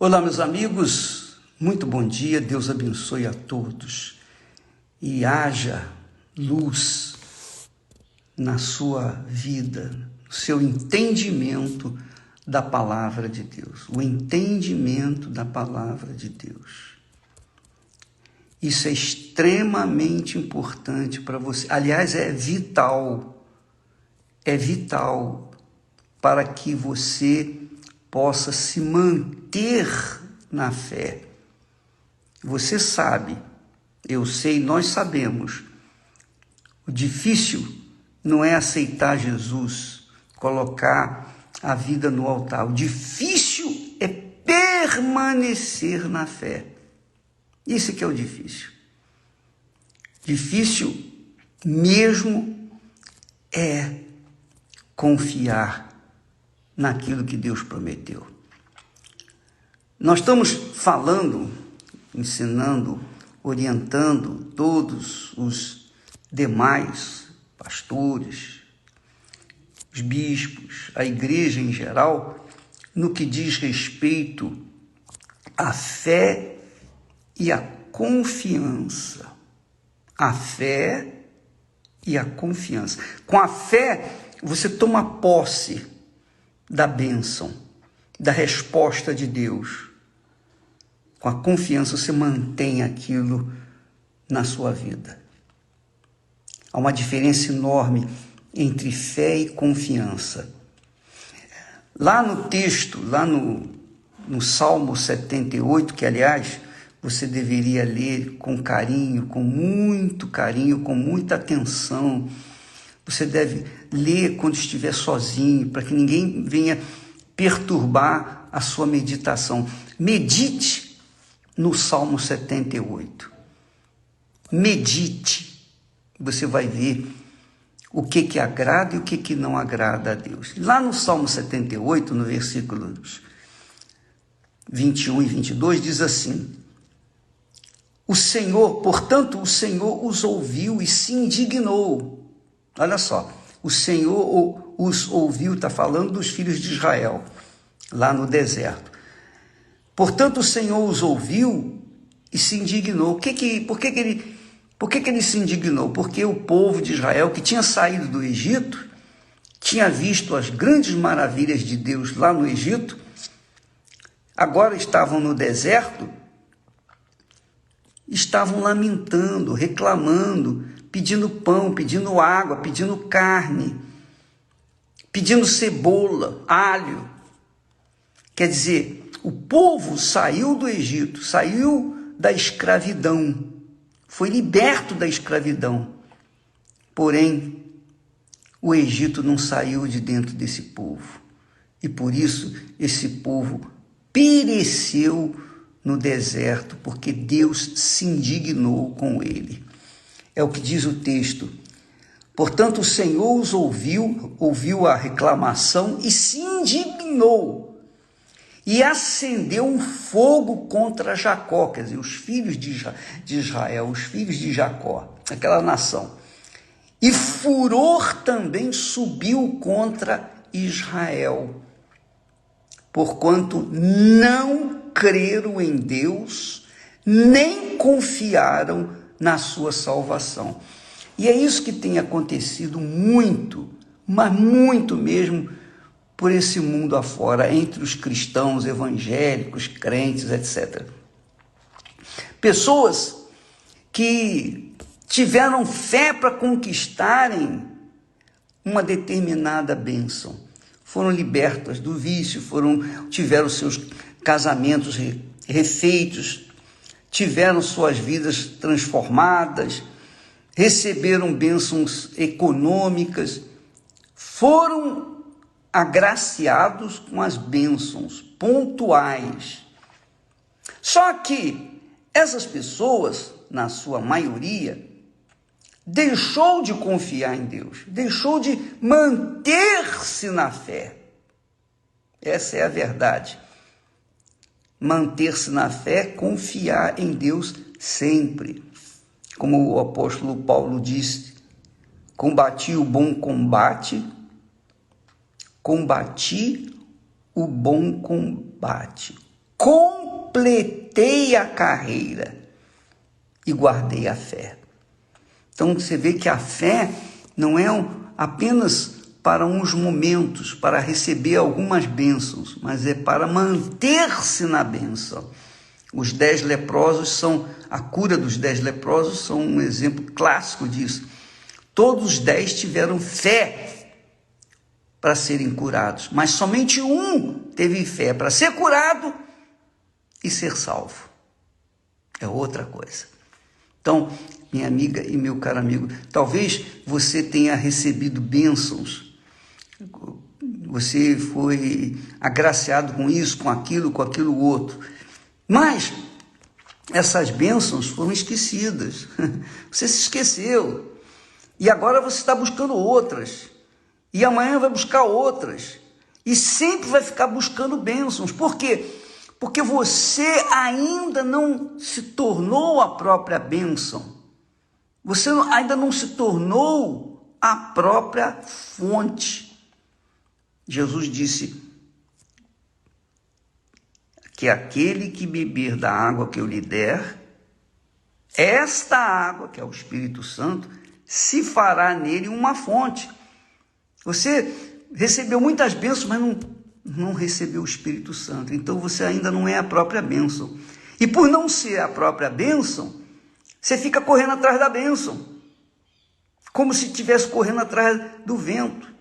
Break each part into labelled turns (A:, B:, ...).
A: Olá, meus amigos, muito bom dia, Deus abençoe a todos e haja luz na sua vida, no seu entendimento da palavra de Deus, o entendimento da palavra de Deus. Isso é extremamente importante para você, aliás, é vital para que você possa se manter na fé. Você sabe, eu sei, nós sabemos, o difícil não é aceitar Jesus, colocar a vida no altar. O difícil é permanecer na fé. Isso que é o difícil. Difícil mesmo é confiar naquilo que Deus prometeu. Nós estamos falando, ensinando, orientando todos os demais pastores, os bispos, a igreja em geral, no que diz respeito à fé e à confiança. A fé e a confiança. Com a fé, você toma posse da bênção, da resposta de Deus. Com a confiança, você mantém aquilo na sua vida. Há uma diferença enorme entre fé e confiança. Lá no texto, lá no Salmo 78, que, aliás, você deveria ler com carinho, com muito carinho, com muita atenção. Você deve ler quando estiver sozinho, para que ninguém venha perturbar a sua meditação. Medite no Salmo 78. Medite. Você vai ver o que agrada e o que não agrada a Deus. Lá no Salmo 78, no versículos 21 e 22, diz assim: portanto, o Senhor os ouviu e se indignou. Olha só, o Senhor os ouviu, está falando dos filhos de Israel, lá no deserto. Portanto, o Senhor os ouviu e se indignou. Por que ele se indignou? Porque o povo de Israel, que tinha saído do Egito, tinha visto as grandes maravilhas de Deus lá no Egito, agora estavam no deserto, estavam lamentando, reclamando, pedindo pão, pedindo água, pedindo carne, pedindo cebola, alho. Quer dizer, o povo saiu do Egito, saiu da escravidão, foi liberto da escravidão. Porém, o Egito não saiu de dentro desse povo. E por isso, esse povo pereceu no deserto, porque Deus se indignou com ele. É o que diz o texto. Portanto, o Senhor os ouviu a reclamação e se indignou. E acendeu um fogo contra Jacó, quer dizer, os filhos de Israel, os filhos de Jacó, aquela nação. E furor também subiu contra Israel, porquanto não creram em Deus, nem confiaram na sua salvação. E é isso que tem acontecido muito, mas muito mesmo, por esse mundo afora, entre os cristãos, evangélicos, crentes, etc. Pessoas que tiveram fé para conquistarem uma determinada bênção, foram libertas do vício, tiveram seus casamentos refeitos, tiveram suas vidas transformadas, receberam bênçãos econômicas, foram agraciados com as bênçãos pontuais. Só que essas pessoas, na sua maioria, deixou de confiar em Deus, deixou de manter-se na fé. Essa é a verdade. Manter-se na fé, confiar em Deus sempre. Como o apóstolo Paulo disse, combati o bom combate, completei a carreira e guardei a fé. Então você vê que a fé não é apenas para uns momentos, para receber algumas bênçãos, mas é para manter-se na bênção. Os 10 leprosos são, a cura dos 10 leprosos são um exemplo clássico disso. Todos os 10 tiveram fé para serem curados, mas somente um teve fé para ser curado e ser salvo. É outra coisa. Então, minha amiga e meu caro amigo, talvez você tenha recebido bênçãos, você foi agraciado com isso, com aquilo outro, mas essas bênçãos foram esquecidas, você se esqueceu, e agora você está buscando outras, e amanhã vai buscar outras, e sempre vai ficar buscando bênçãos. Por quê? Porque você ainda não se tornou a própria bênção, você ainda não se tornou a própria fonte. Jesus disse que aquele que beber da água que eu lhe der, esta água, que é o Espírito Santo, se fará nele uma fonte. Você recebeu muitas bênçãos, mas não recebeu o Espírito Santo. Então você ainda não é a própria bênção. E por não ser a própria bênção, você fica correndo atrás da bênção, como se estivesse correndo atrás do vento.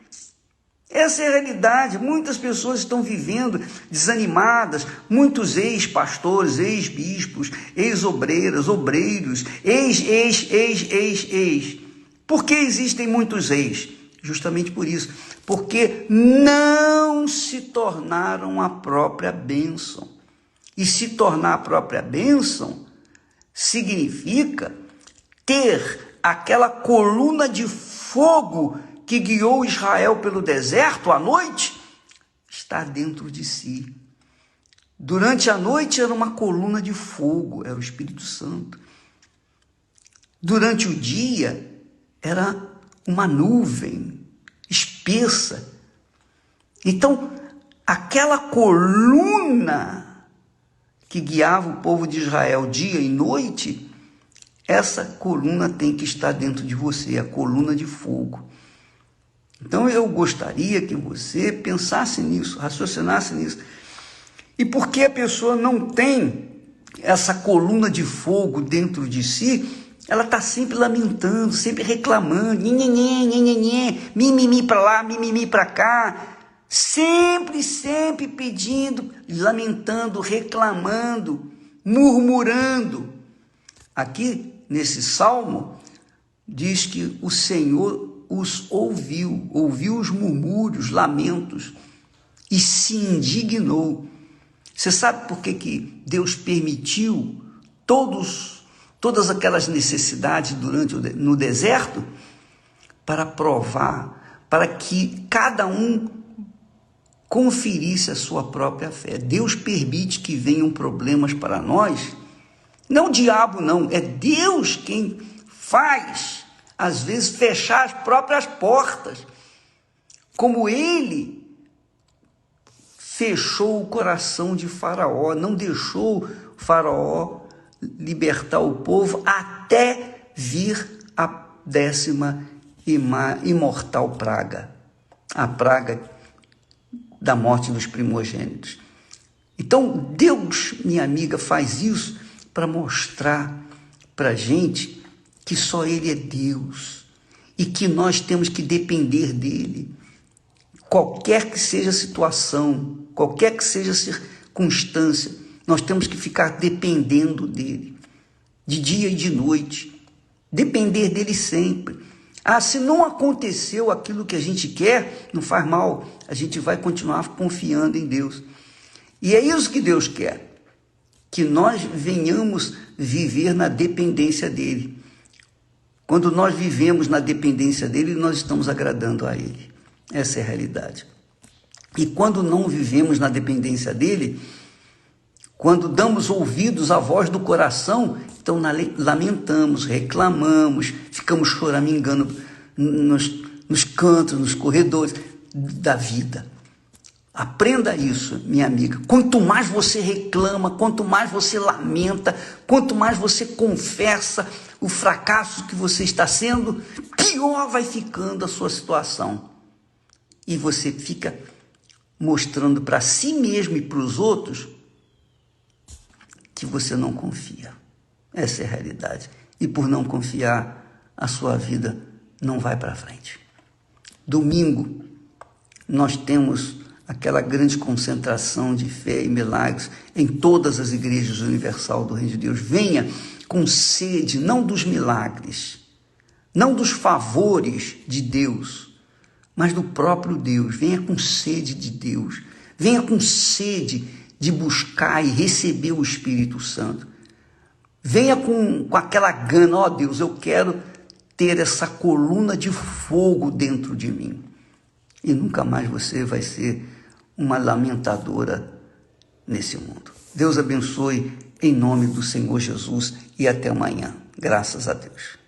A: Essa é a realidade. Muitas pessoas estão vivendo desanimadas, muitos ex-pastores, ex-bispos, ex-obreiras, obreiros, ex. Por que existem muitos ex? Justamente por isso, porque não se tornaram a própria bênção. E se tornar a própria bênção significa ter aquela coluna de fogo que guiou Israel pelo deserto à noite, está dentro de si. Durante a noite era uma coluna de fogo, era o Espírito Santo. Durante o dia era uma nuvem espessa. Então, aquela coluna que guiava o povo de Israel dia e noite, essa coluna tem que estar dentro de você, a coluna de fogo. Então eu gostaria que você pensasse nisso, raciocinasse nisso. E por que a pessoa não tem essa coluna de fogo dentro de si? Ela está sempre lamentando, sempre reclamando, mimimi para lá, mimimi para cá, sempre pedindo, lamentando, reclamando, murmurando. Aqui nesse salmo diz que o Senhor os ouviu os murmúrios, lamentos e se indignou. Você sabe por que Deus permitiu todas aquelas necessidades no deserto? Para provar, para que cada um conferisse a sua própria fé. Deus permite que venham problemas para nós, não o diabo não, é Deus quem faz às vezes fechar as próprias portas, como ele fechou o coração de Faraó, não deixou Faraó libertar o povo até vir a 10ª imortal praga, a praga da morte dos primogênitos. Então Deus, minha amiga, faz isso para mostrar para a gente que só Ele é Deus e que nós temos que depender dEle. Qualquer que seja a situação, qualquer que seja a circunstância, nós temos que ficar dependendo dEle, de dia e de noite, depender dEle sempre. Se não aconteceu aquilo que a gente quer, não faz mal, a gente vai continuar confiando em Deus. E é isso que Deus quer, que nós venhamos viver na dependência dEle. Quando nós vivemos na dependência dEle, nós estamos agradando a Ele. Essa é a realidade. E quando não vivemos na dependência dEle, quando damos ouvidos à voz do coração, então lamentamos, reclamamos, ficamos choramingando nos cantos, nos corredores da vida. Aprenda isso, minha amiga. Quanto mais você reclama, quanto mais você lamenta, quanto mais você confessa o fracasso que você está sendo, pior vai ficando a sua situação. E você fica mostrando para si mesmo e para os outros que você não confia. Essa é a realidade. E por não confiar, a sua vida não vai para frente. Domingo, nós temos aquela grande concentração de fé e milagres em todas as igrejas universal do Reino de Deus. Venha com sede, não dos milagres, não dos favores de Deus, mas do próprio Deus. Venha com sede de Deus. Venha com sede de buscar e receber o Espírito Santo. Venha com aquela gana, ó Deus, eu quero ter essa coluna de fogo dentro de mim. E nunca mais você vai ser uma lamentadora nesse mundo. Deus abençoe em nome do Senhor Jesus e até amanhã. Graças a Deus.